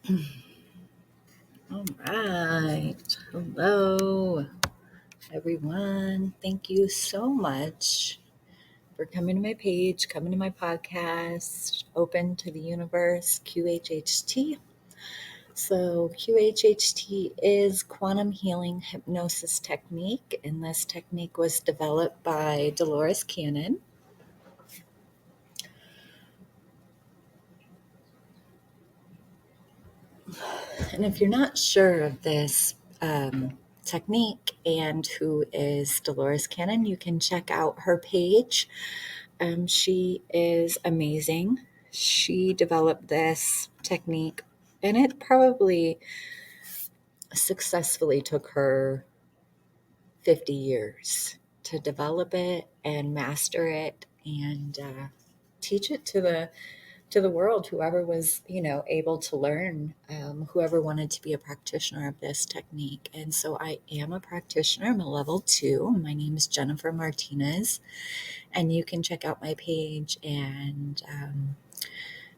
All right. Hello, everyone. Thank you so much for coming to my page, coming to my podcast, Open to the Universe, QHHT. So, QHHT is quantum healing hypnosis technique, and this technique was developed by Dolores Cannon. And if you're not sure of this technique and who is Dolores Cannon, you can check out her page. She is amazing. She developed this technique, and it probably successfully took her 50 years to develop it and master it and teach it to the world, whoever was, able to learn, whoever wanted to be a practitioner of this technique. And so I am a practitioner. I'm a level 2. My name is Jennifer Martinez, and you can check out my page and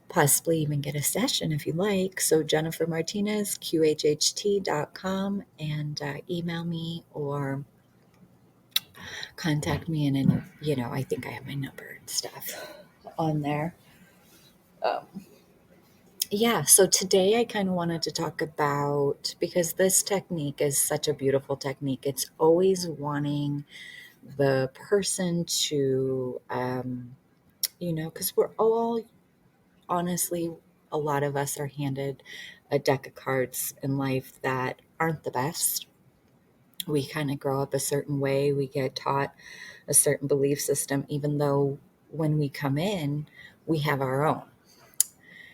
possibly even get a session if you like. So Jennifer Martinez, QHHT.com, and email me or contact me. And, I think I have my number and stuff on there. Yeah, so today I kind of wanted to talk about, because this technique is such a beautiful technique, it's always wanting the person to, because we're all, honestly, a lot of us are handed a deck of cards in life that aren't the best. We kind of grow up a certain way, we get taught a certain belief system, even though when we come in, we have our own.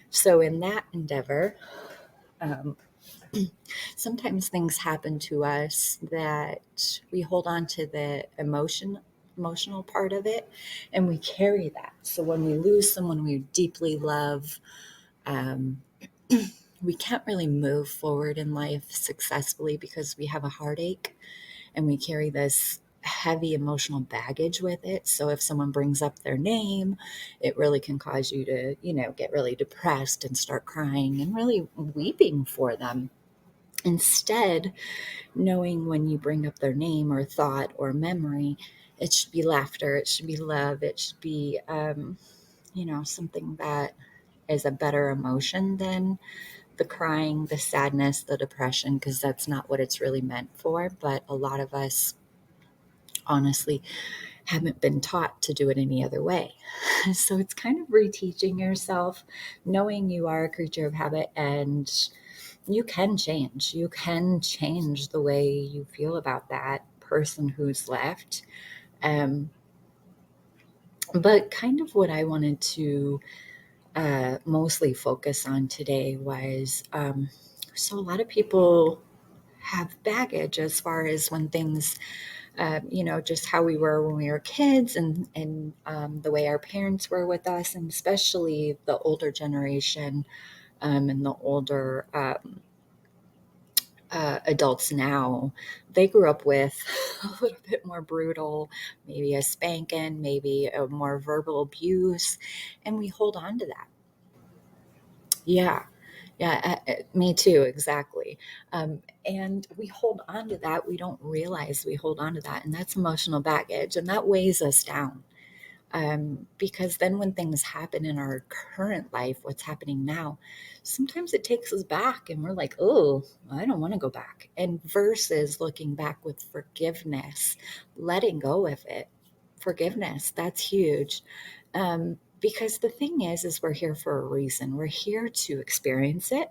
So in that endeavor, um, sometimes things happen to us that we hold on to the emotional part of it, and we carry that. So when we lose someone we deeply love, um, we can't really move forward in life successfully because we have a heartache and we carry this heavy emotional baggage with it. So if someone brings up their name, it really can cause you to, get really depressed and start crying and really weeping for them. Instead, knowing when you bring up their name or thought or memory, it should be laughter, it should be love, it should be, something that is a better emotion than the crying, the sadness, the depression, because that's not what it's really meant for. But a lot of us, honestly, haven't been taught to do it any other way. So it's kind of reteaching yourself, knowing you are a creature of habit and you can change. You can change the way you feel about that person who's left. Um, but kind of what I wanted to mostly focus on today was so a lot of people have baggage as far as when things, just how we were when we were kids and the way our parents were with us, and especially the older generation and the older adults now, they grew up with a little bit more brutal, maybe a spanking, maybe a more verbal abuse, and we hold on to that. Yeah, yeah, me too, exactly. And we hold on to that. We don't realize we hold on to that, and that's emotional baggage, and that weighs us down. Because then when things happen in our current life, what's happening now, sometimes it takes us back and we're like, oh, I don't want to go back. And versus looking back with forgiveness, letting go of it, forgiveness, that's huge. Because the thing is we're here for a reason. We're here to experience it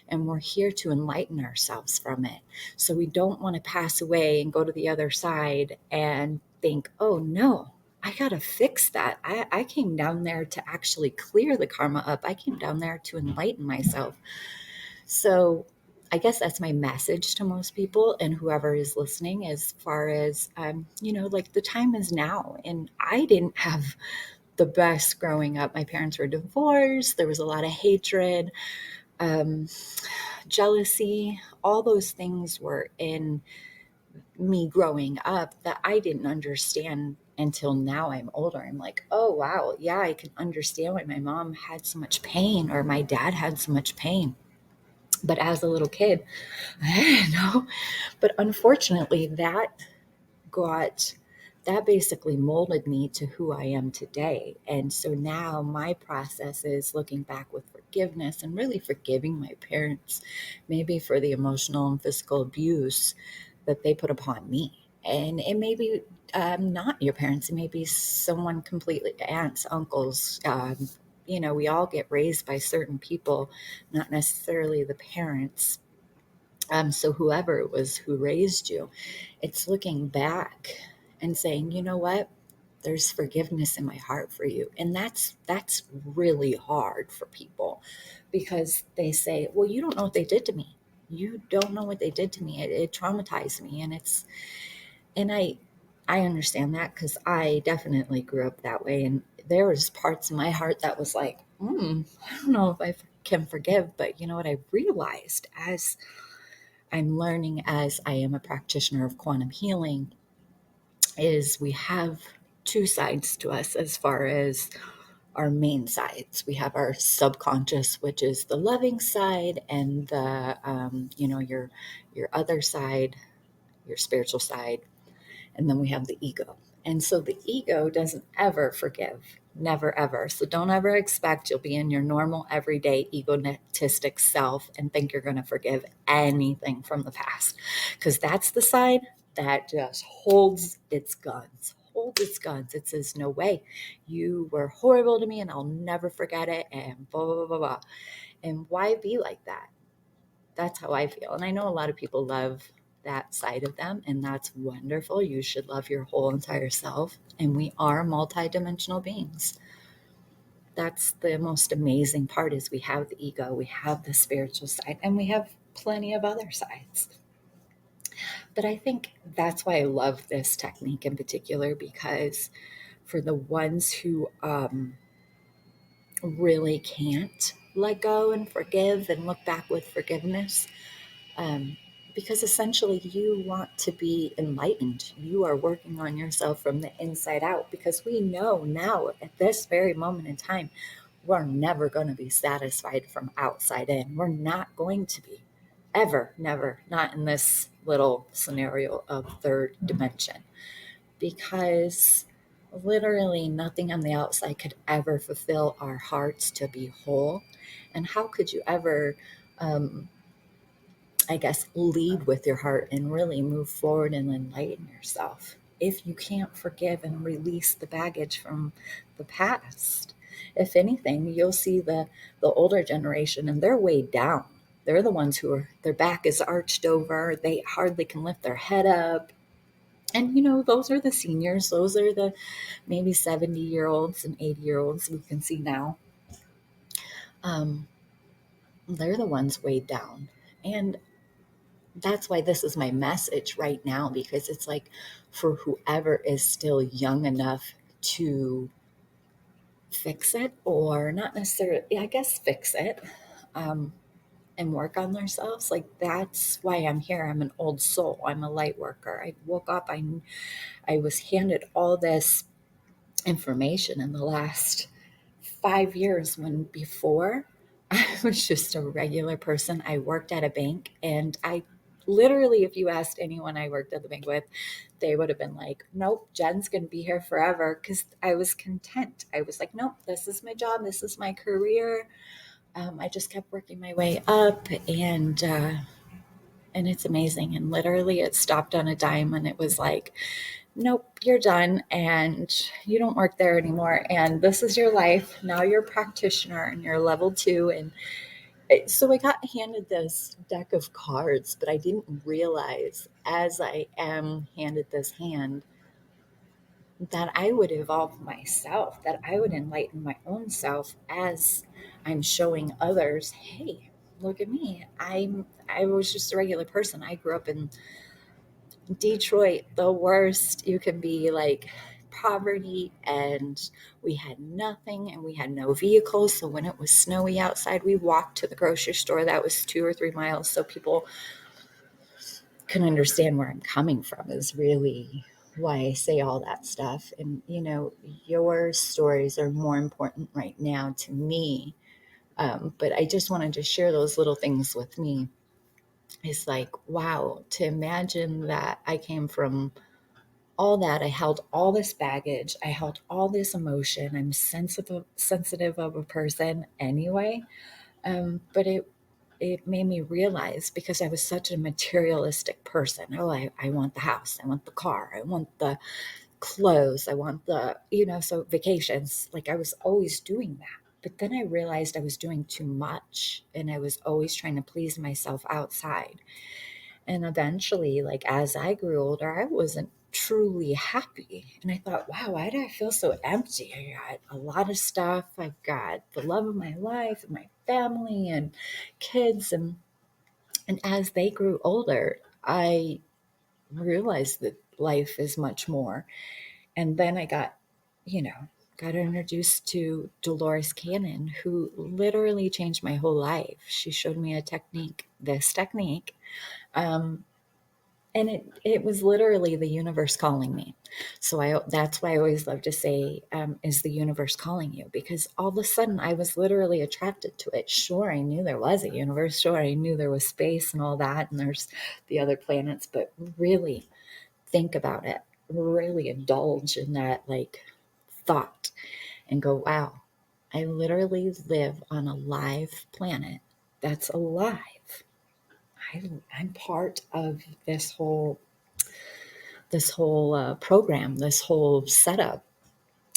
and we're here to enlighten ourselves from it. So we don't want to pass away and go to the other side and think, oh no, I got to fix that. I came down there to actually clear the karma up. I came down there to enlighten myself. So I guess that's my message to most people and whoever is listening, as far as, like the time is now. And I didn't have the best growing up. My parents were divorced. There was a lot of hatred, um, jealousy. All those things were in me growing up that I didn't understand until now I'm older. I'm like, oh, wow. Yeah, I can understand why my mom had so much pain or my dad had so much pain. But as a little kid, I didn't know. But unfortunately, got that basically molded me to who I am today. And so now my process is looking back with forgiveness and really forgiving my parents, maybe for the emotional and physical abuse that they put upon me. And it may be not your parents, it may be someone completely, aunts, uncles. We all get raised by certain people, not necessarily the parents. So whoever it was who raised you, it's looking back and saying, you know what? There's forgiveness in my heart for you. And that's really hard for people because they say, well, you don't know what they did to me. You don't know what they did to me. It traumatized me. And I understand that because I definitely grew up that way. And there was parts of my heart that was like, I don't know if I can forgive. But you know what I realized as I'm learning, as I am a practitioner of quantum healing, is we have two sides to us as far as our main sides. We have our subconscious, which is the loving side, and your other side, your spiritual side, and then we have the ego. And so the ego doesn't ever forgive, never ever. So don't ever expect you'll be in your normal, everyday, egotistic self and think you're going to forgive anything from the past. Because that's the side that just holds its guns. Holds its guns. It says, no way. You were horrible to me and I'll never forget it. And blah, blah, blah, blah, blah. And why be like that? That's how I feel. And I know a lot of people love that side of them, and that's wonderful. You should love your whole entire self. And we are multidimensional beings. That's the most amazing part is we have the ego, we have the spiritual side, and we have plenty of other sides. But I think that's why I love this technique in particular, because for the ones who really can't let go and forgive and look back with forgiveness, um, because essentially you want to be enlightened. You are working on yourself from the inside out because we know now at this very moment in time, we're never going to be satisfied from outside in. We're not going to be ever, never, not in this little scenario of third dimension, because literally nothing on the outside could ever fulfill our hearts to be whole. And how could you ever um, lead with your heart and really move forward and enlighten yourself if you can't forgive and release the baggage from the past? If anything, you'll see the older generation and they're weighed down. They're the ones who are, their back is arched over, they hardly can lift their head up. And those are the seniors, those are the maybe 70-year-olds and 80-year-olds we can see now. Um, they're the ones weighed down. And that's why this is my message right now, because it's like for whoever is still young enough to fix it, or not necessarily, I guess, fix it, um, and work on themselves. Like, that's why I'm here. I'm an old soul. I'm a light worker. I woke up, I was handed all this information in the last 5 years, when before I was just a regular person. I worked at a bank, and I literally, if you asked anyone I worked at the bank with, they would have been like, nope, Jen's going to be here forever, because I was content. I was like, nope, this is my job. This is my career. I just kept working my way up, and it's amazing. And literally it stopped on a dime and it was like, nope, you're done and you don't work there anymore. And this is your life. Now you're a practitioner and you're level 2. And so I got handed this deck of cards, but I didn't realize as I am handed this hand that I would evolve myself, that I would enlighten my own self as I'm showing others, hey, look at me. I was just a regular person. I grew up in Detroit, the worst you can be, like poverty, and we had nothing and we had no vehicles. So when it was snowy outside, we walked to the grocery store that was 2 or 3 miles, so people can understand where I'm coming from, is really why I say all that stuff. And your stories are more important right now to me But I just wanted to share those little things with me. It's like, wow, to imagine that I came from all that. I held all this baggage. I held all this emotion. I'm sensitive of a person anyway. But it made me realize, because I was such a materialistic person. Oh, I want the house. I want the car. I want the clothes. I want the, so vacations. Like I was always doing that. But then I realized I was doing too much and I was always trying to please myself outside. And eventually, like as I grew older, I wasn't truly happy. And I thought, wow, why do I feel so empty? I got a lot of stuff. I've got the love of my life and my family and kids. And as they grew older, I realized that life is much more. And then I you know, got introduced to Dolores Cannon, who literally changed my whole life. She showed me this technique. Um, and it was literally the universe calling me. So that's why I always love to say, is the universe calling you? Because all of a sudden I was literally attracted to it. Sure, I knew there was a universe. Sure, I knew there was space and all that, and there's the other planets. But really think about it. Really indulge in that like thought and go, wow, I literally live on a live planet that's alive. I'm part of this whole program, this whole setup,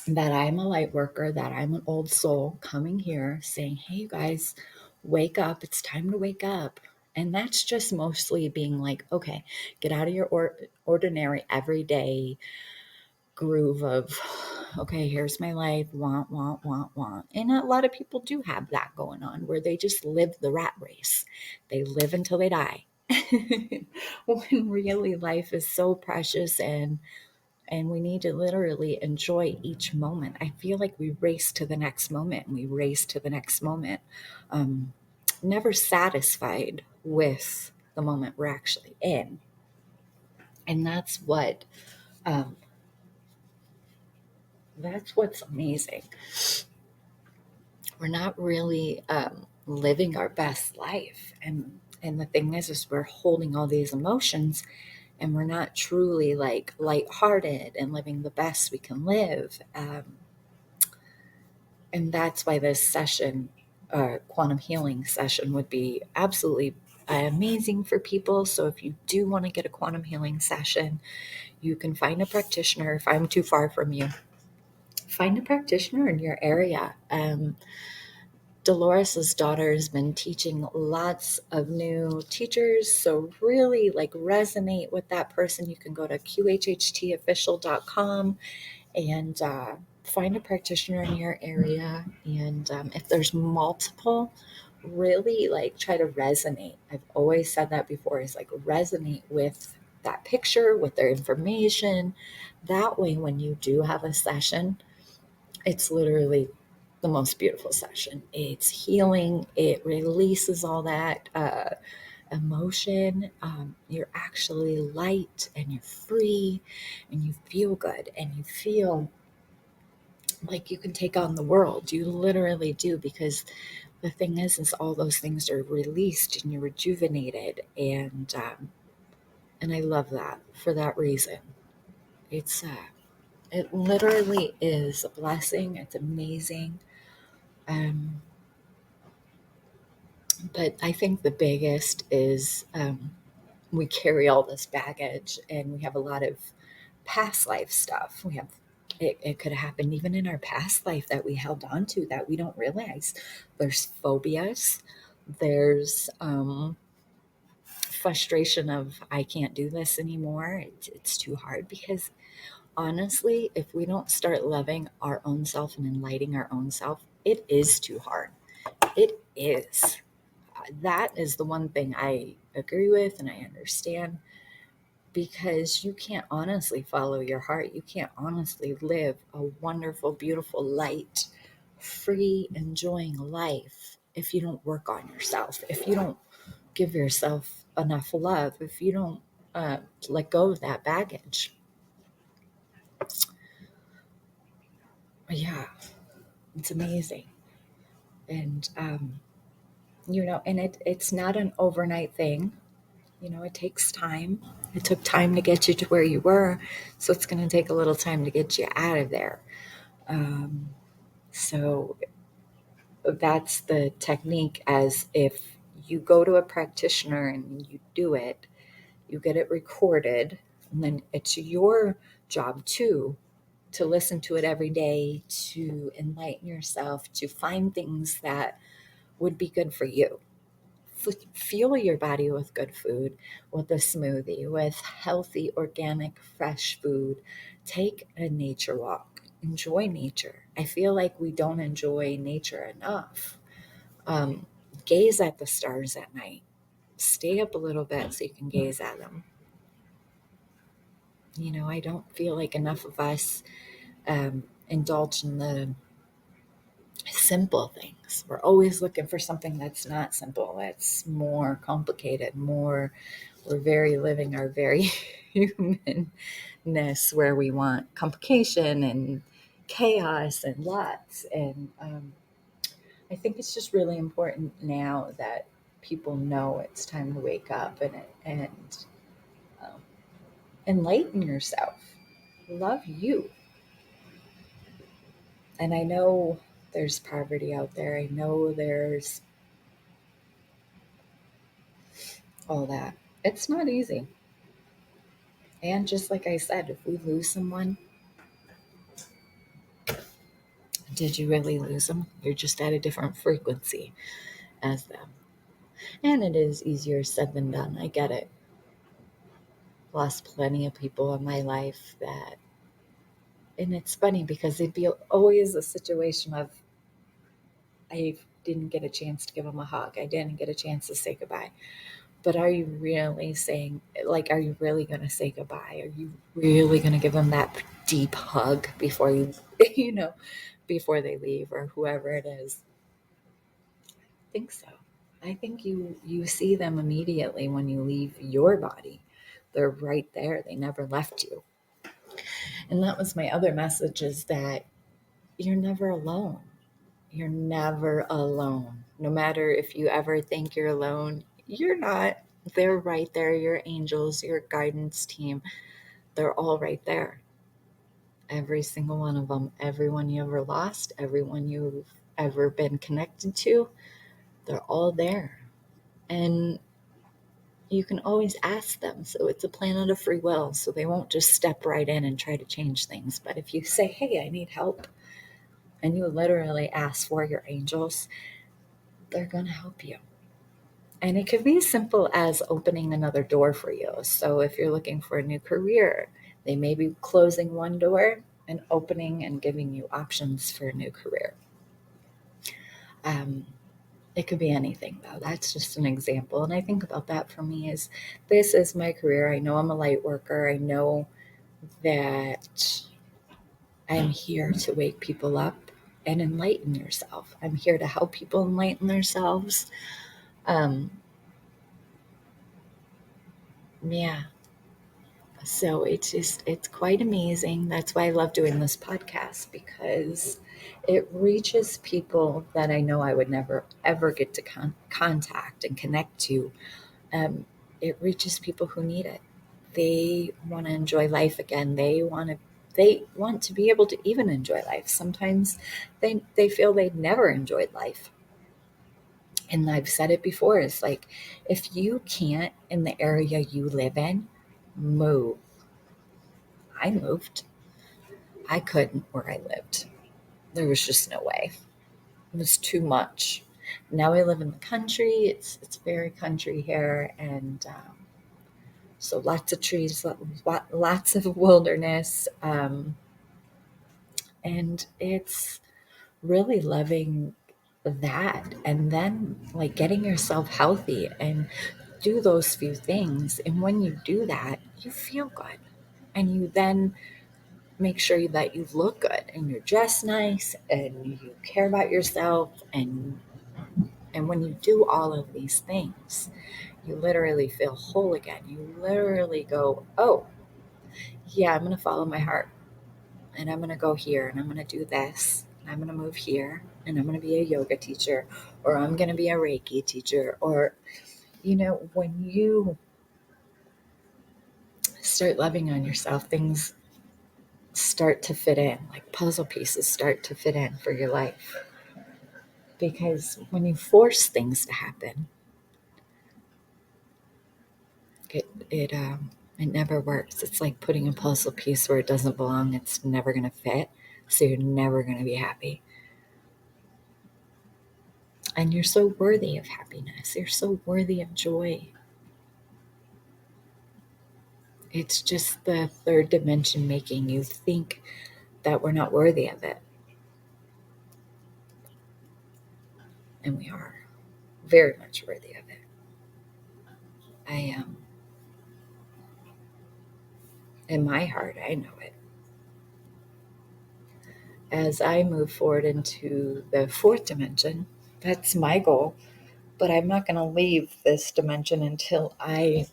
that I'm a light worker, that I'm an old soul coming here saying, hey, you guys, wake up. It's time to wake up. And that's just mostly being like, okay, get out of your ordinary everyday groove of, okay, here's my life, want. And a lot of people do have that going on where they just live the rat race. They live until they die. When really life is so precious, and we need to literally enjoy each moment. I feel like we race to the next moment and we race to the next moment, um, never satisfied with the moment we're actually in. And um, that's what's amazing. We're not really living our best life, and the thing is we're holding all these emotions, and we're not truly like lighthearted and living the best we can live. And that's why this session, quantum healing session, would be absolutely amazing for people. So if you do want to get a quantum healing session, you can find a practitioner. If I'm too far from you, find a practitioner in your area. Dolores's daughter has been teaching lots of new teachers, so really like resonate with that person. You can go to qhhtofficial.com and find a practitioner in your area. And if there's multiple, really like try to resonate. I've always said that before, is like resonate with that picture, with their information. That way, when you do have a session, it's literally the most beautiful session. It's healing. It releases all that emotion. You're actually light and you're free and you feel good and you feel like you can take on the world. You literally do, because the thing is all those things are released and you're rejuvenated. And I love that for that reason. It literally is a blessing. It's amazing. Um, But I think the biggest is we carry all this baggage and we have a lot of past life stuff. It could have happened even in our past life that we held on to that we don't realize. There's phobias, there's frustration of, I can't do this anymore. It's too hard, because honestly, if we don't start loving our own self and enlightening our own self, it is too hard. It is. That is the one thing I agree with and I understand, because you can't honestly follow your heart. You can't honestly live a wonderful, beautiful, light, free, enjoying life if you don't work on yourself, if you don't give yourself enough love, if you don't let go of that baggage. Yeah, it's amazing. And, and it's not an overnight thing. It takes time. It took time to get you to where you were, so it's going to take a little time to get you out of there. So that's the technique. As if you go to a practitioner and you do it, you get it recorded, and then it's your job too to listen to it every day, to enlighten yourself, to find things that would be good for you. Fuel your body with good food, with a smoothie, with healthy, organic, fresh food. Take a nature walk. Enjoy nature. I feel like we don't enjoy nature enough. Um, Gaze at the stars at night. Stay up a little bit so you can gaze at them. I don't feel like enough of us indulge in the simple things. We're always looking for something that's not simple, that's more complicated, more, we're very living our very humanness where we want complication and chaos and lots. And I think it's just really important now that people know it's time to wake up and um, enlighten yourself. Love you. And I know there's poverty out there. I know there's all that. It's not easy. And just like I said, if we lose someone, did you really lose them? You're just at a different frequency as them. And it is easier said than done. I get it. Lost plenty of people in my life that, and it's funny because it'd be always a situation of, I didn't get a chance to give them a hug. I didn't get a chance to say goodbye. But are you really saying, like, are you really going to say goodbye? Are you really going to give them that deep hug before you, you know, before they leave, or whoever it is? I think so. I think you see them immediately when you leave your body. They're right there. They never left you. And that was my other message, is that you're never alone. You're never alone. No matter if you ever think you're alone, you're not. They're right there. Your angels, your guidance team, they're all right there. Every single one of them. Everyone you ever lost, everyone you've ever been connected to, they're all there. And you can always ask them. So it's a planet of free will. So they won't just step right in and try to change things. But if you say, hey, I need help, and you literally ask for your angels, they're going to help you. And it could be as simple as opening another door for you. So if you're looking for a new career, they may be closing one door and opening and giving you options for a new career. Um, it could be anything, though. That's just an example. And I think about that for me is, this is my career. I know I'm a light worker. I know that I'm here to wake people up and enlighten yourself. I'm here to help people enlighten themselves. Um, yeah. So it's quite amazing. That's why I love doing this podcast, because it reaches people that I know I would never ever get to contact and connect to. Um, it reaches people who need it. They want to enjoy life again. They want to be able to even enjoy life. Sometimes they feel they've never enjoyed life. And I've said it before, it's like, if you can't in the area you live in, move. I moved. I couldn't where I lived. There was just no way. It was too much. Now I live in the country. It's very country here, and so lots of trees, lots of wilderness, and it's really loving that. And then, like, getting yourself healthy and do those few things. And when you do that, you feel good, and you then make sure that you look good and you're dressed nice and you care about yourself. And when you do all of these things, you literally feel whole again. You literally go, oh yeah, I'm going to follow my heart, and I'm going to go here, and I'm going to do this, I'm going to move here and I'm going to be a yoga teacher, or I'm going to be a Reiki teacher. Or, when you start loving on yourself, things start to fit in, like puzzle pieces start to fit in for your life. Because when you force things to happen, it never works. It's like putting a puzzle piece where it doesn't belong. It's never going to fit. So you're never going to be happy. And you're so worthy of happiness. You're so worthy of joy. It's just the third dimension making you think that we're not worthy of it. And we are very much worthy of it. I am. In my heart, I know it. As I move forward into the fourth dimension, that's my goal. But I'm not going to leave this dimension until I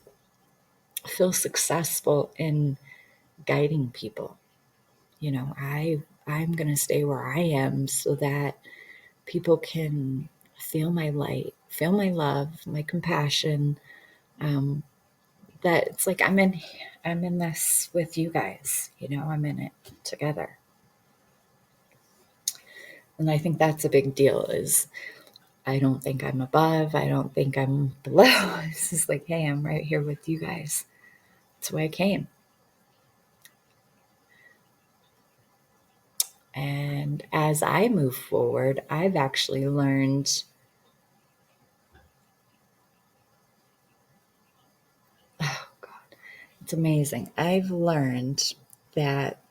feel successful in guiding people. I'm going to stay where I am so that people can feel my light, feel my love, my compassion. That it's like I'm in this with you guys. I'm in it together. And I think that's a big deal. Is I don't think I'm above. I don't think I'm below. It's just like, hey, I'm right here with you guys. That's why I came. And as I move forward, I've actually learned, oh God, it's amazing. I've learned that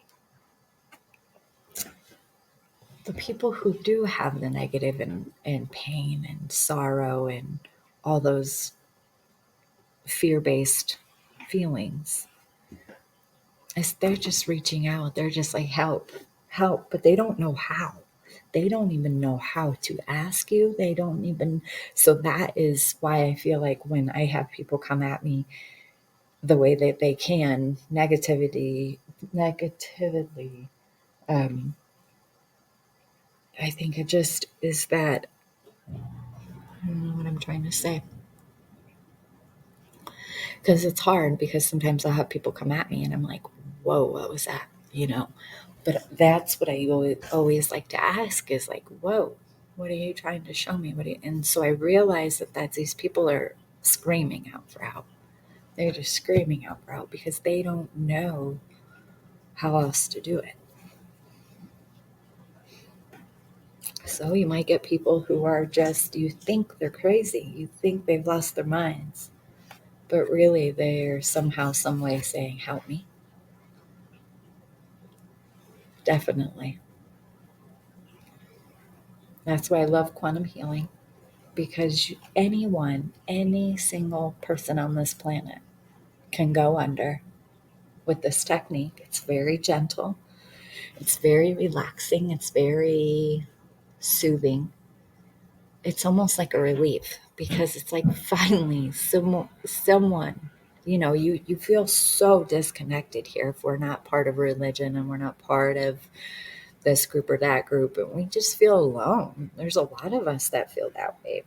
the people who do have the negative and pain and sorrow and all those fear-based feelings, is they're just reaching out. They're just like, help, help, but they don't know how. They don't even know how to ask you. They don't even. So that is why I feel like when I have people come at me the way that they can, negatively, um, I think it just is that, I don't know what I'm trying to say. Because it's hard, because sometimes I'll have people come at me and I'm like, whoa, what was that? But that's what I always like to ask is like, whoa, what are you trying to show me? And so I realize that these people are screaming out for help. They're just screaming out for help because they don't know how else to do it. So you might get people who are just, you think they're crazy. You think they've lost their minds. But really, they're somehow, some way saying, help me. Definitely. That's why I love quantum healing, because any single person on this planet can go under with this technique. It's very gentle, it's very relaxing, it's very soothing. It's almost like a relief because it's like finally someone, you feel so disconnected here if we're not part of religion and we're not part of this group or that group, and we just feel alone. There's a lot of us that feel that way.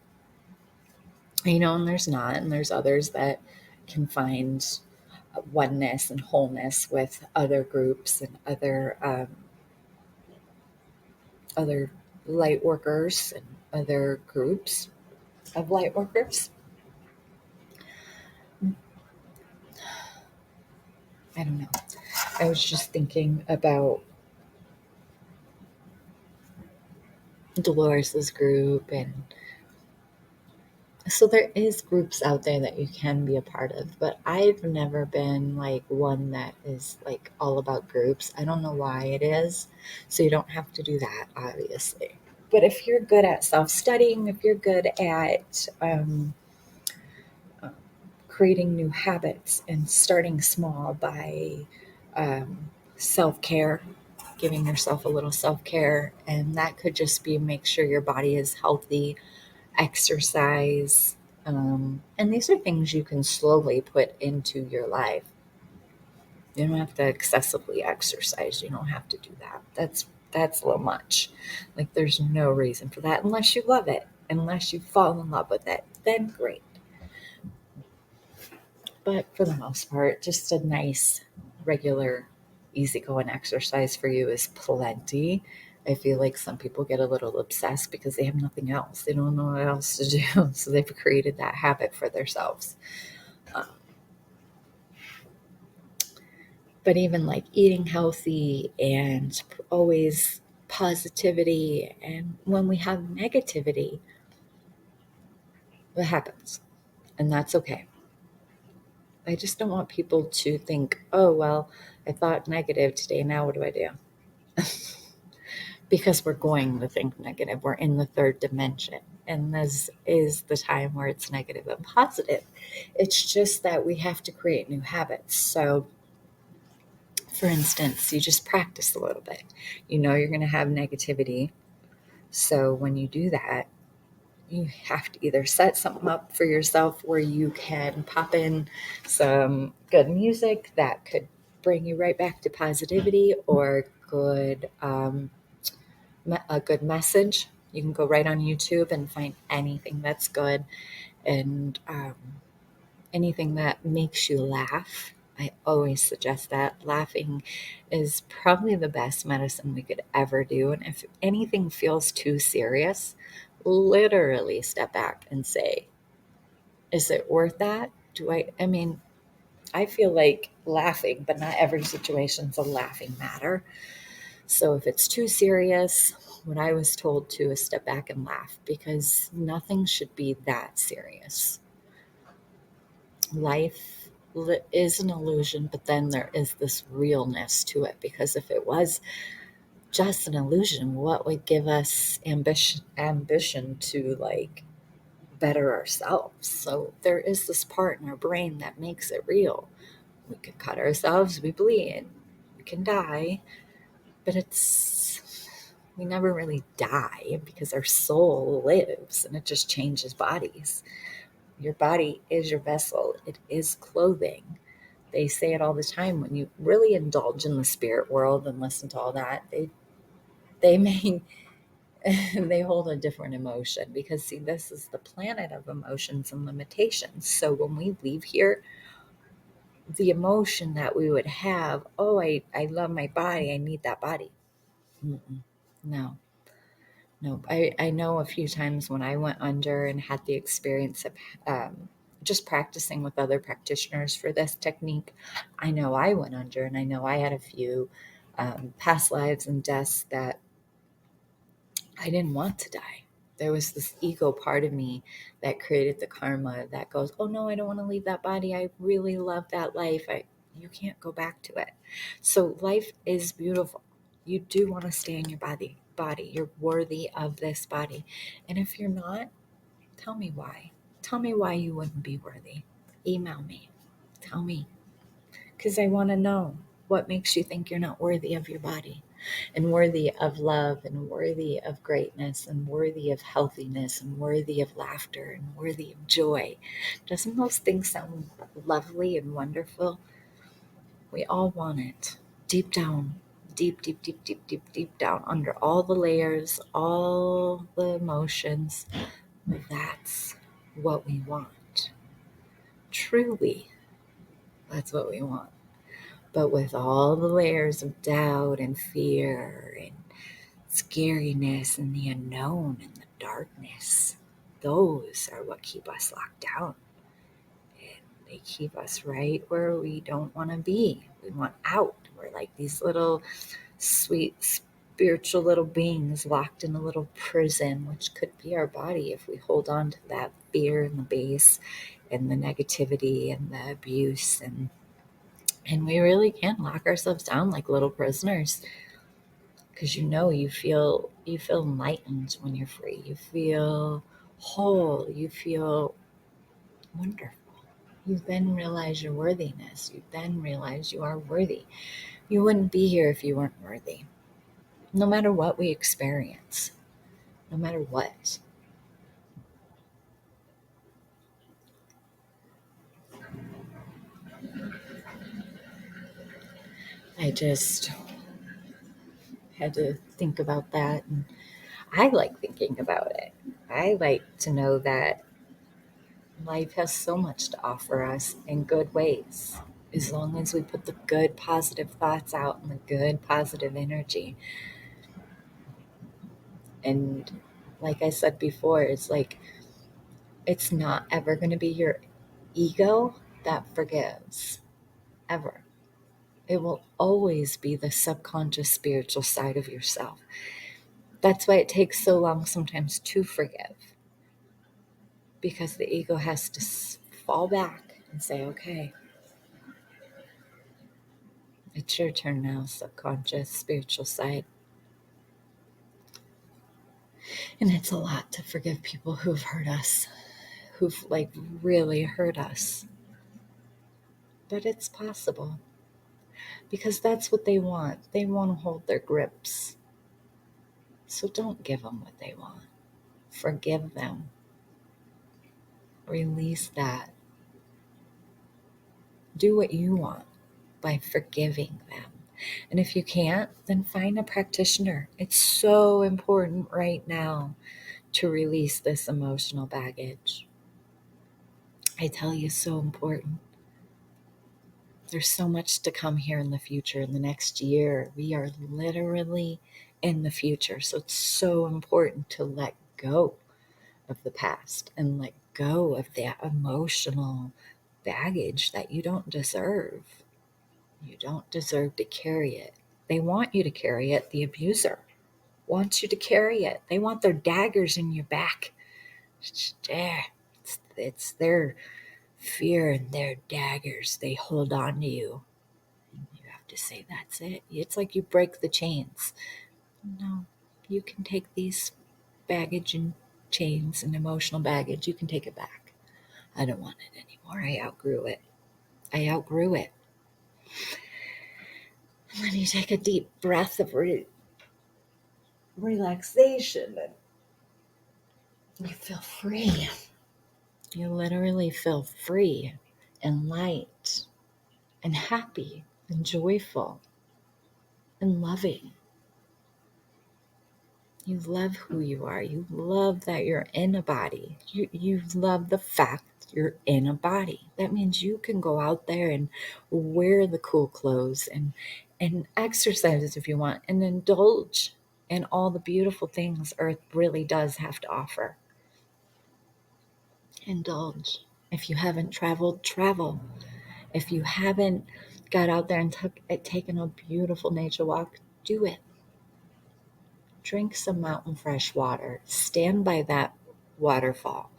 And there's not, and there's others that can find oneness and wholeness with other groups and other light workers and other groups of light workers. I don't know. I was just thinking about Dolores's group, and so there is groups out there that you can be a part of, but I've never been like one that is like all about groups. I don't know why it is. So you don't have to do that, obviously. But if you're good at self-studying, if you're good at creating new habits and starting small by self-care, giving yourself a little self-care, and that could just be make sure your body is healthy, exercise. And these are things you can slowly put into your life. You don't have to excessively exercise. You don't have to do that. that's a little much. Like, there's no reason for that unless you love it, unless you fall in love with it, then great. But for the most part, just a nice, regular, easygoing exercise for you is plenty. I feel like some people get a little obsessed because they have nothing else. They don't know what else to do. So they've created that habit for themselves. Um, but even like eating healthy and always positivity, and when we have negativity, what happens? And that's okay. I just don't want people to think, oh, well, I thought negative today. Now what do I do? Because we're going to think negative. We're in the third dimension. And this is the time where it's negative and positive. It's just that we have to create new habits. So, for instance, you just practice a little bit. You know you're going to have negativity. So, when you do that, you have to either set something up for yourself where you can pop in some good music that could bring you right back to positivity, or a good message. You can go right on YouTube and find anything that's good, and anything that makes you laugh. I always suggest that. Laughing is probably the best medicine we could ever do. And if anything feels too serious, literally step back and say, is it worth that? I mean, I feel like laughing, but not every situation's a laughing matter. So if it's too serious, what I was told to is step back and laugh, because nothing should be that serious. Life is an illusion, but then there is this realness to it, because if it was just an illusion, what would give us ambition to like better ourselves? So there is this part in our brain that makes it real. We could cut ourselves, we bleed, we can die, but we never really die because our soul lives and it just changes bodies. Your body is your vessel, it is clothing. They say it all the time. When you really indulge in the spirit world and listen to all that, they may they hold a different emotion, because see, this is the planet of emotions and limitations. So when we leave here, the emotion that we would have, oh, I love my body, I need that body. Mm-mm. No, no. I know a few times when I went under and had the experience of just practicing with other practitioners for this technique, I know I went under, and I know I had a few past lives and deaths that I didn't want to die. There was this ego part of me that created the karma that goes, oh no, I don't want to leave that body. I really love that life. You can't go back to it. So life is beautiful. You do want to stay in your body. You're worthy of this body. And if you're not, tell me why. Tell me why you wouldn't be worthy. Email me. Tell me. Because I want to know what makes you think you're not worthy of your body, and worthy of love, and worthy of greatness, and worthy of healthiness, and worthy of laughter, and worthy of joy. Doesn't those things sound lovely and wonderful? We all want it deep down, deep, deep, deep, deep, deep, deep down, under all the layers, all the emotions. That's what we want. Truly, that's what we want. But with all the layers of doubt and fear and scariness and the unknown and the darkness, those are what keep us locked down. And they keep us right where we don't want to be. We want out. We're like these little sweet spiritual little beings locked in a little prison, which could be our body if we hold on to that fear and the base and the negativity and the abuse, and we really can lock ourselves down like little prisoners, because you feel enlightened when you're free. You feel whole. You feel wonderful. You then realize your worthiness. You then realize you are worthy. You wouldn't be here if you weren't worthy. No matter what we experience, no matter what. I just had to think about that. And I like thinking about it. I like to know that life has so much to offer us in good ways. As long as we put the good, positive thoughts out and the good, positive energy. And like I said before, it's like it's not ever going to be your ego that forgives, ever. It will always be the subconscious spiritual side of yourself. That's why it takes so long sometimes to forgive, because the ego has to fall back and say, okay, it's your turn now, subconscious spiritual side. And it's a lot to forgive people who've hurt us, who've like really hurt us. But it's possible because that's what they want. They want to hold their grips. So don't give them what they want. Forgive them. Release that. Do what you want by forgiving them. And if you can't, then find a practitioner. It's so important right now to release this emotional baggage. I tell you, so important. There's so much to come here in the future, in the next year. We are literally in the future. So it's so important to let go of the past and let go of that emotional baggage that you don't deserve. You don't deserve to carry it. They want you to carry it. The abuser wants you to carry it. They want their daggers in your back. It's their fear and their daggers. They hold on to you. You have to say, that's it. It's like you break the chains. No, you can take these baggage and chains and emotional baggage. You can take it back. I don't want it anymore. I outgrew it. I outgrew it. And then you take a deep breath of relaxation and you feel free. You literally feel free and light and happy and joyful and loving. You love who you are. You love that you're in a body. You love the fact you're in a body. That means you can go out there and wear the cool clothes and exercise if you want and indulge in all the beautiful things Earth really does have to offer. Indulge. If you haven't traveled, travel. If you haven't got out there and taken a beautiful nature walk, do it. Drink some mountain fresh water. Stand by that waterfall.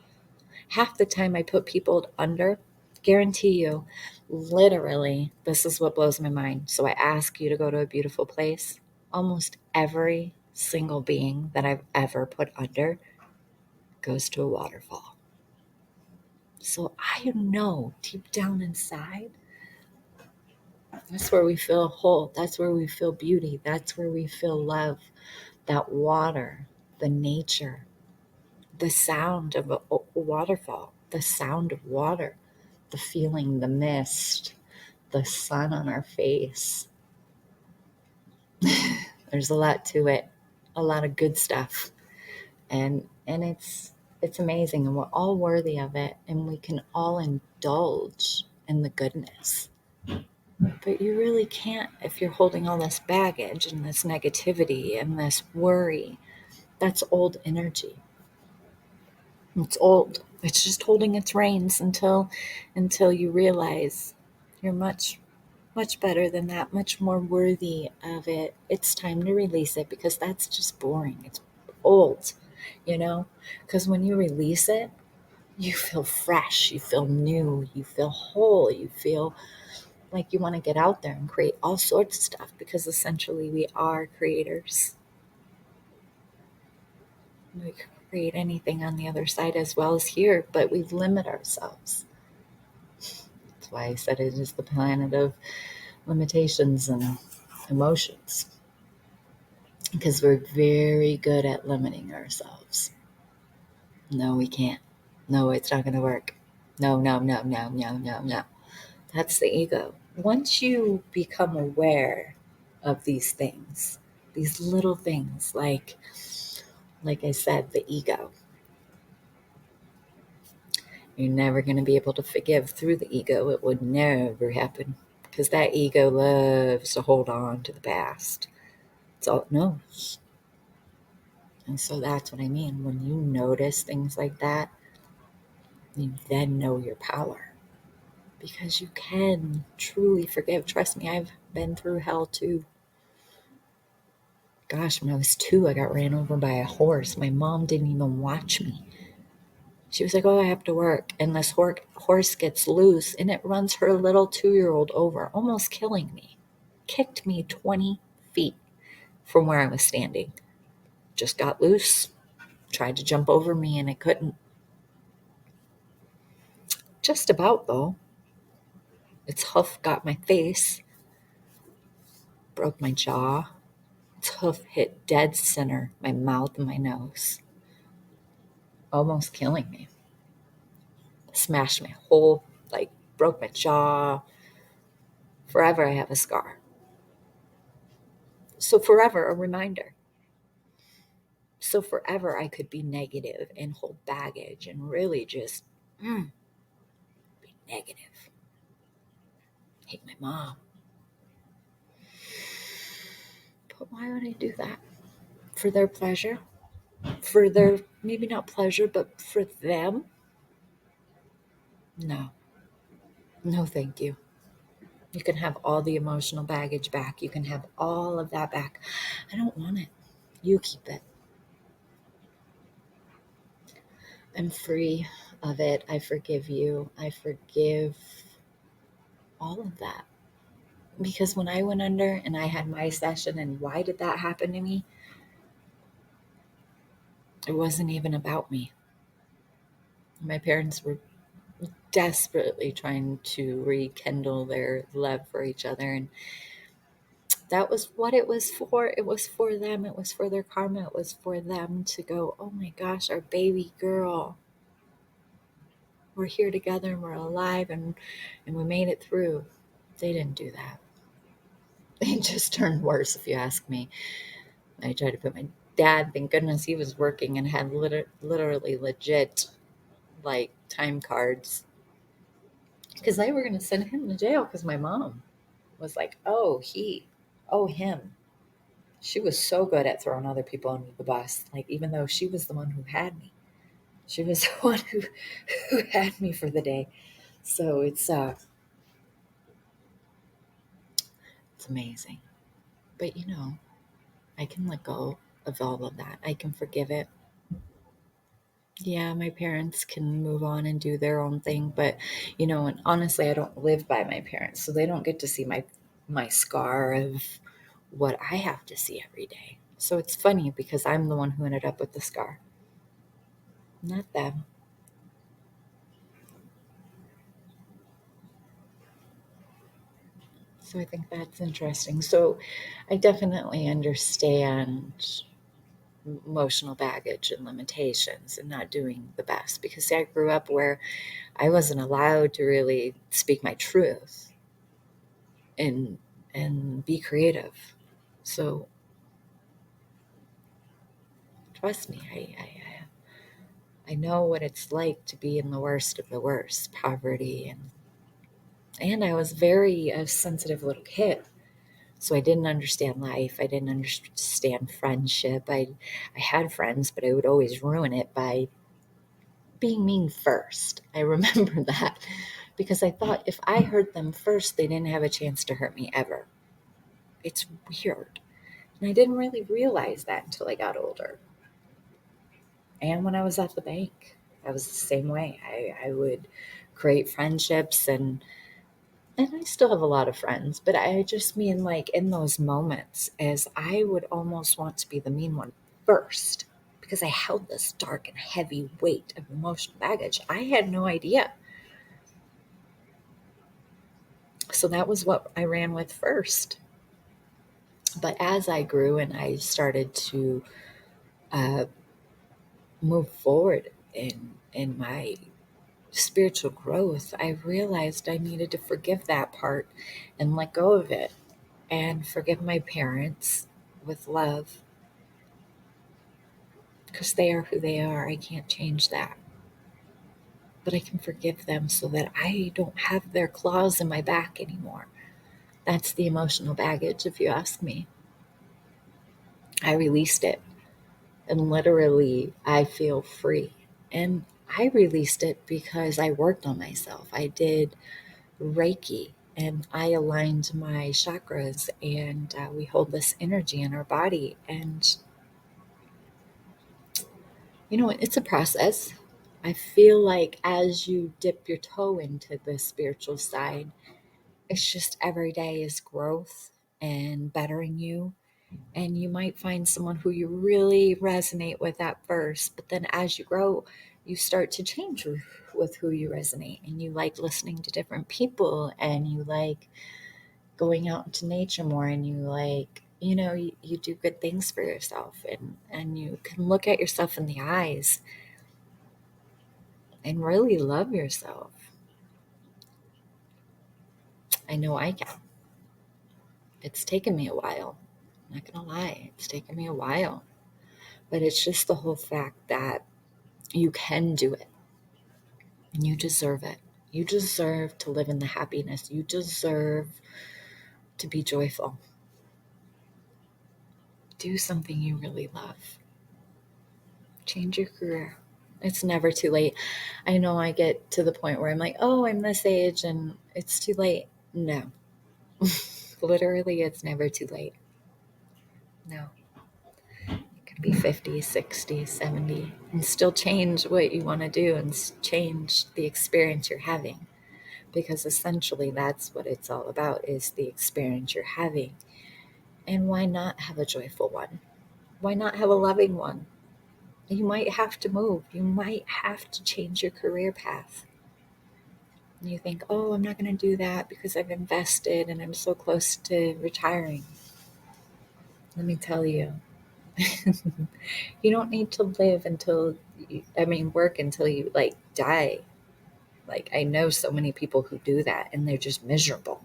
Half the time I put people under, guarantee you, literally, this is what blows my mind. So I ask you to go to a beautiful place. Almost every single being that I've ever put under goes to a waterfall. So I know deep down inside, that's where we feel whole. That's where we feel beauty. That's where we feel love. That water, the nature, the sound of a waterfall, the sound of water, the feeling, the mist, the sun on our face. There's a lot to it, a lot of good stuff. And it's amazing and we're all worthy of it and we can all indulge in the goodness. But you really can't if you're holding all this baggage and this negativity and this worry. That's old energy. It's old. It's just holding its reins until you realize you're much better than that, much more worthy of it. It's time to release it because that's just boring. It's old, you know? Because when you release it, you feel fresh, you feel new, you feel whole, you feel like you want to get out there and create all sorts of stuff because essentially we are creators. We can create anything on the other side as well as here, but we limit ourselves. That's why I said it is the planet of limitations and emotions because we're very good at limiting ourselves. No, we can't. No, it's not going to work. No, no, no, no, no, no, no. That's the ego. Once you become aware of these things, these little things like I said, the ego. You're never going to be able to forgive through the ego. It would never happen because that ego loves to hold on to the past. It's all it knows. And so that's what I mean. When you notice things like that, you then know your power because you can truly forgive. Trust me, I've been through hell too. Gosh, when I was 2, I got ran over by a horse. My mom didn't even watch me. She was like, "Oh, I have to work." And this horse gets loose and it runs her little 2-year-old over, almost killing me. Kicked me 20 feet from where I was standing. Just got loose, tried to jump over me and it couldn't. Just about, though. Its hoof got my face, broke my jaw. Its hoof hit dead center, my mouth and my nose, almost killing me. Smashed my whole, broke my jaw. Forever I have a scar. So forever a reminder. So forever I could be negative and hold baggage and really just be negative. Hate my mom. But why would I do that? For their pleasure? For their, maybe not pleasure, but for them? No. No, thank you. You can have all the emotional baggage back. You can have all of that back. I don't want it. You keep it. I'm free of it. I forgive you. I forgive all of that. Because when I went under and I had my session, and why did that happen to me? It wasn't even about me. My parents were desperately trying to rekindle their love for each other. And that was what it was for. It was for them. It was for their karma. It was for them to go, "Oh my gosh, our baby girl. We're here together and we're alive and we made it through." They didn't do that. It just turned worse, if you ask me. I tried to put my dad, thank goodness he was working and had literally legit time cards because they were going to send him to jail because my mom was like, oh, him. She was so good at throwing other people under the bus. Even though she was the one who had me, she was the one who had me for the day. So it's amazing. But I can let go of all of that. I can forgive it. Yeah, my parents can move on and do their own thing, but and honestly, I don't live by my parents, so they don't get to see my scar of what I have to see every day. So it's funny because I'm the one who ended up with the scar, not them. So I think that's interesting. So I definitely understand emotional baggage and limitations and not doing the best because see, I grew up where I wasn't allowed to really speak my truth and be creative. So trust me, I know what it's like to be in the worst of the worst, poverty and I was very a sensitive little kid. So I didn't understand life. I didn't understand friendship. I had friends, but I would always ruin it by being mean first. I remember that because I thought if I hurt them first, they didn't have a chance to hurt me ever. It's weird. And I didn't really realize that until I got older. And when I was at the bank, I was the same way. I would create friendships and I still have a lot of friends, but I just mean in those moments as I would almost want to be the mean one first because I held this dark and heavy weight of emotional baggage. I had no idea. So that was what I ran with first. But as I grew and I started to uh, move forward in my spiritual growth, I realized I needed to forgive that part and let go of it and forgive my parents, with love, because they are who they are. I can't change that. But I can forgive them so that I don't have their claws in my back anymore. That's the emotional baggage, if you ask me. I released it, and literally, I feel free. And I released it because I worked on myself. I did Reiki and I aligned my chakras, and we hold this energy in our body. And it's a process. I feel like as you dip your toe into the spiritual side, it's just every day is growth and bettering you. And you might find someone who you really resonate with at first, but then as you grow, you start to change with who you resonate. And you like listening to different people, and you like going out into nature more, and you like, you do good things for yourself, and you can look at yourself in the eyes and really love yourself. I know I can. It's taken me a while. I'm not gonna lie, it's taken me a while. But it's just the whole fact that you can do it and you deserve it. You deserve to live in the happiness. You deserve to be joyful. Do something you really love. Change your career. It's never too late. I know I get to the point where I'm like, oh, I'm this age and it's too late. No, literally, it's never too late. No, it can be 50, 60, 70, and still change what you want to do and change the experience you're having. Because essentially that's what it's all about, is the experience you're having. And why not have a joyful one? Why not have a loving one? You might have to move. You might have to change your career path. And you think, oh, I'm not going to do that because I've invested and I'm so close to retiring. Let me tell you, you don't need to live work until you like die. Like, I know so many people who do that and they're just miserable.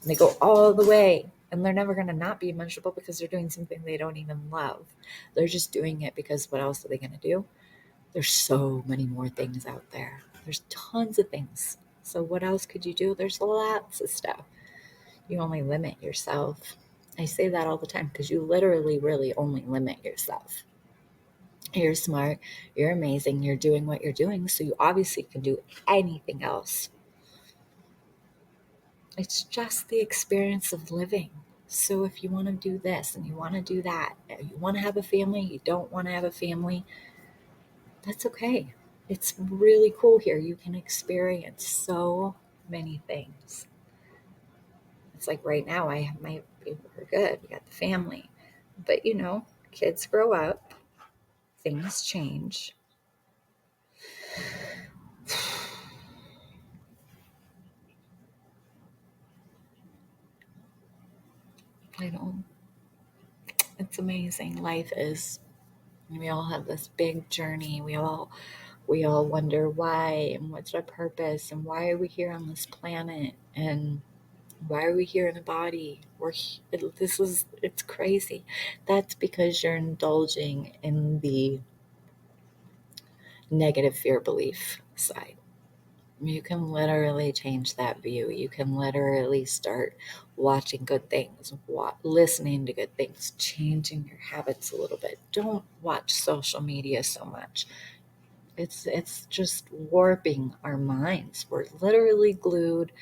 And they go all the way, and they're never going to not be miserable because they're doing something they don't even love. They're just doing it because what else are they going to do? There's so many more things out there. There's tons of things. So what else could you do? There's lots of stuff. You only limit yourself. I say that all the time because you literally really only limit yourself. You're smart, you're amazing, you're doing what you're doing, so you obviously can do anything else. It's just the experience of living. So if you want to do this and you want to do that, you want to have a family, you don't want to have a family, that's okay. It's really cool here. You can experience so many things. It's like right now, I have we're good. We got the family. But kids grow up, things change. I don't, it's amazing. Life is, we all have this big journey. We all wonder why and what's our purpose and why are we here on this planet and why are we here in a body? It's crazy. That's because you're indulging in the negative fear belief side. You can literally change that view. You can literally start watching good things, listening to good things, changing your habits a little bit. Don't watch social media so much. It's just warping our minds. We're literally glued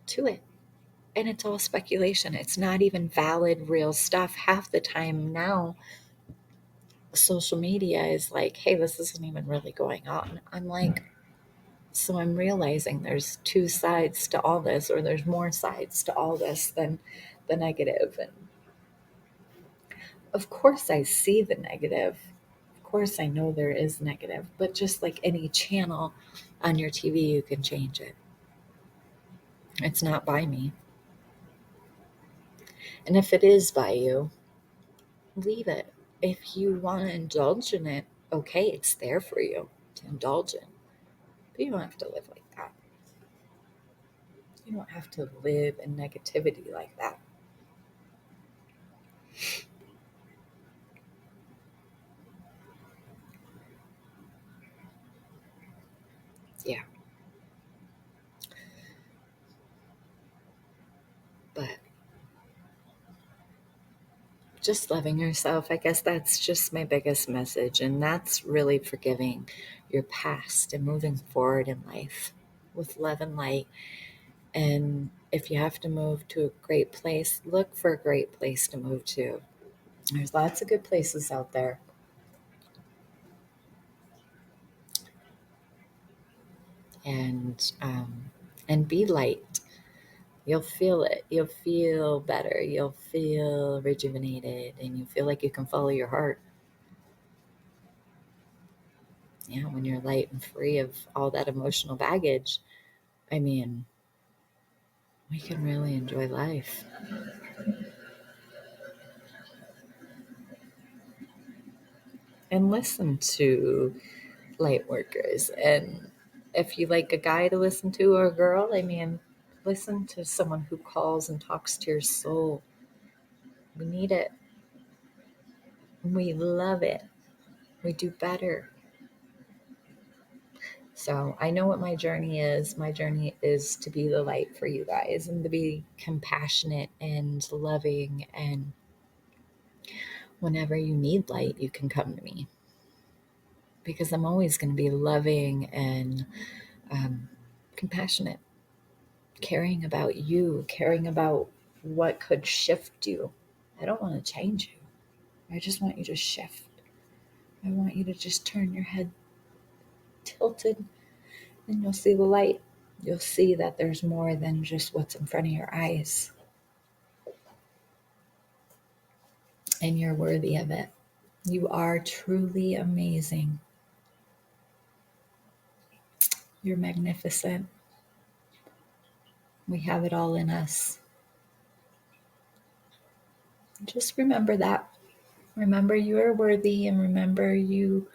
to it. And it's all speculation. It's not even valid, real stuff. Half the time now, social media is like, hey, this isn't even really going on. I'm like, so I'm realizing there's two sides to all this, or there's more sides to all this than the negative. And of course, I see the negative. Of course, I know there is negative, but just like any channel on your TV, you can change it. It's not by me. And if it is by you, leave it. If you want to indulge in it, okay, it's there for you to indulge in. But you don't have to live like that. You don't have to live in negativity like that. Yeah. But just loving yourself, I guess that's just my biggest message. And that's really forgiving your past and moving forward in life with love and light. And if you have to move to a great place, look for a great place to move to. There's lots of good places out there. And and be light. You'll feel it. You'll feel better. You'll feel rejuvenated, and you feel like you can follow your heart. Yeah, when you're light and free of all that emotional baggage, I mean, we can really enjoy life. And listen to light workers. And if you like a guy to listen to or a girl, I mean, listen to someone who calls and talks to your soul. We need it. We love it. We do better. So I know what my journey is. My journey is to be the light for you guys and to be compassionate and loving. And whenever you need light, you can come to me because I'm always going to be loving and um, compassionate, caring about you, caring about what could shift you. I don't want to change you. I just want you to shift. I want you to just turn your head tilted and you'll see the light. You'll see that there's more than just what's in front of your eyes. And you're worthy of it. You are truly amazing. You're magnificent. We have it all in us. Just remember that. Remember you are worthy, and remember you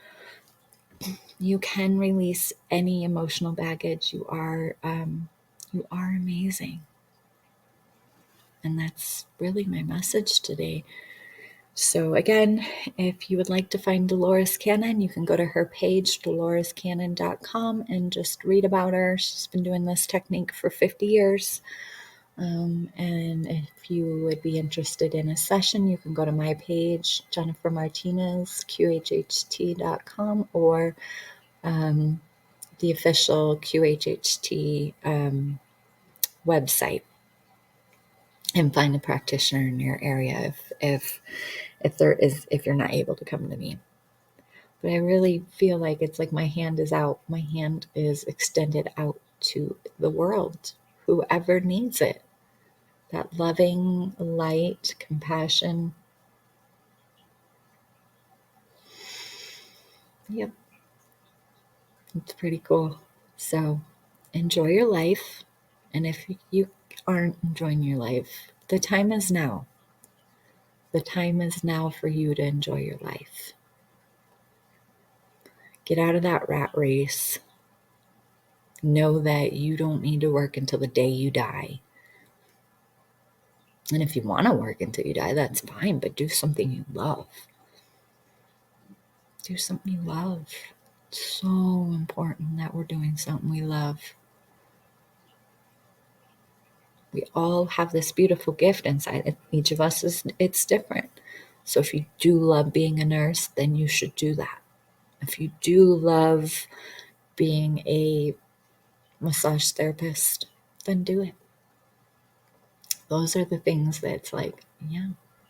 can release any emotional baggage. You are amazing. And that's really my message today. So again, if you would like to find Dolores Cannon, you can go to her page, dolorescannon.com, and just read about her. She's been doing this technique for 50 years. And if you would be interested in a session, you can go to my page, Jennifer Martinez, QHHT.com, or the official QHHT website, and find a practitioner in your area if you're not able to come to me. But I really feel like it's like my hand is out. My hand is extended out to the world, whoever needs it. That loving light, compassion. Yep, it's pretty cool. So enjoy your life. And if you aren't enjoying your life, the time is now. The time is now for you to enjoy your life. Get out of that rat race. Know that you don't need to work until the day you die. And if you want to work until you die, that's fine, but do something you love. Do something you love. It's so important that we're doing something we love. We all have this beautiful gift inside. Each of us it's different. So if you do love being a nurse, then you should do that. If you do love being a massage therapist, then do it. Those are the things that's like, yeah,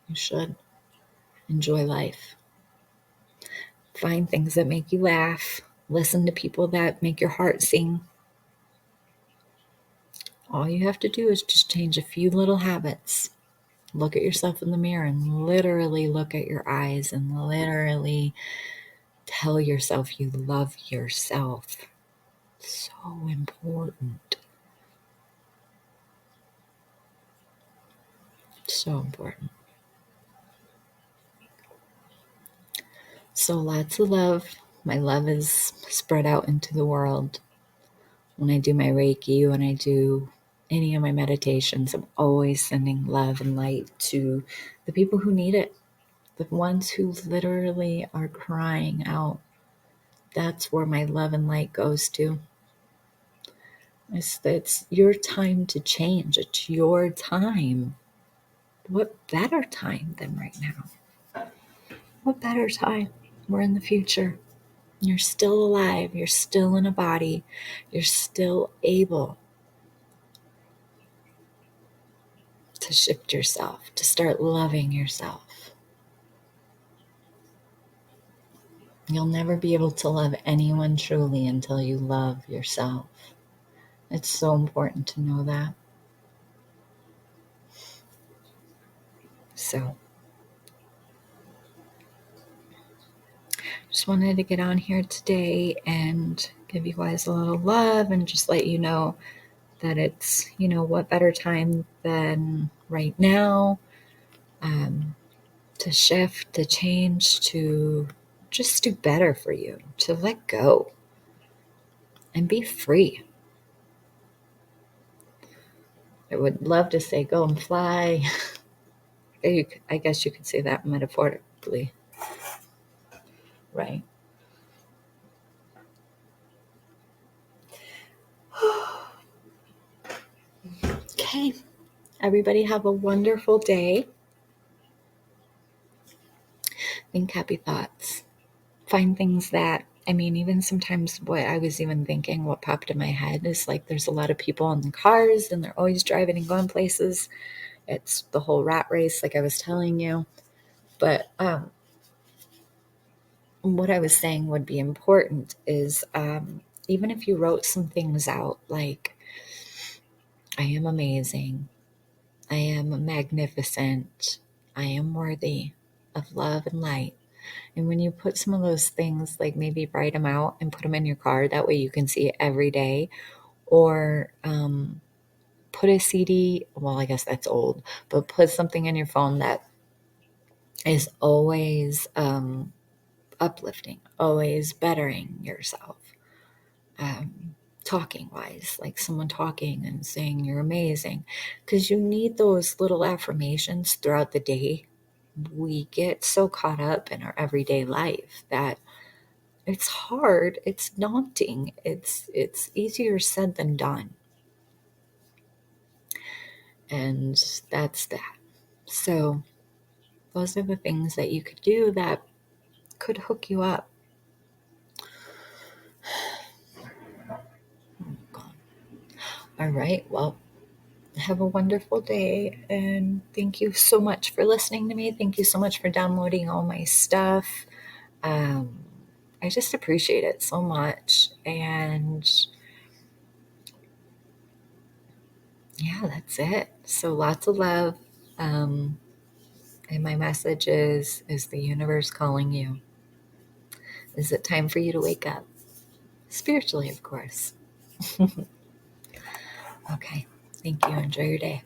you should enjoy life. Find things that make you laugh. Listen to people that make your heart sing. All you have to do is just change a few little habits. Look at yourself in the mirror and literally look at your eyes and literally tell yourself you love yourself. So important. So important. So lots of love. My love is spread out into the world. When I do my Reiki, when I do any of my meditations, I'm always sending love and light to the people who need it, the ones who literally are crying out. That's where my love and light goes to. It's your time to change. It's your time. What better time than right now? What better time? We're in the future. You're still alive. You're still in a body. You're still able to shift yourself, to start loving yourself. You'll never be able to love anyone truly until you love yourself. It's so important to know that. So, just wanted to get on here today and give you guys a little love and just let you know that it's, what better time than right now, to shift, to change, to just do better for you, to let go and be free. I would love to say go and fly. I guess you could say that metaphorically, right? Okay, everybody have a wonderful day. Think happy thoughts. Find things that, even sometimes what I was even thinking, what popped in my head is like there's a lot of people in the cars and they're always driving and going places. It's the whole rat race, like I was telling you. But what I was saying would be important is even if you wrote some things out like, I am amazing, I am magnificent, I am worthy of love and light. And when you put some of those things, like maybe write them out and put them in your car, that way you can see it every day. Or put a CD, well, I guess that's old, but put something in your phone that is always uplifting, always bettering yourself. Talking wise, like someone talking and saying you're amazing, because you need those little affirmations throughout the day. We get so caught up in our everyday life that it's hard, it's daunting, it's easier said than done. And that's that. So those are the things that you could do that could hook you up. All right, well, have a wonderful day, and thank you so much for listening to me. Thank you so much for downloading all my stuff. I just appreciate it so much. And yeah, that's it. So lots of love. And my message is the universe calling you? Is it time for you to wake up? Spiritually, of course. Okay. Thank you. Enjoy your day.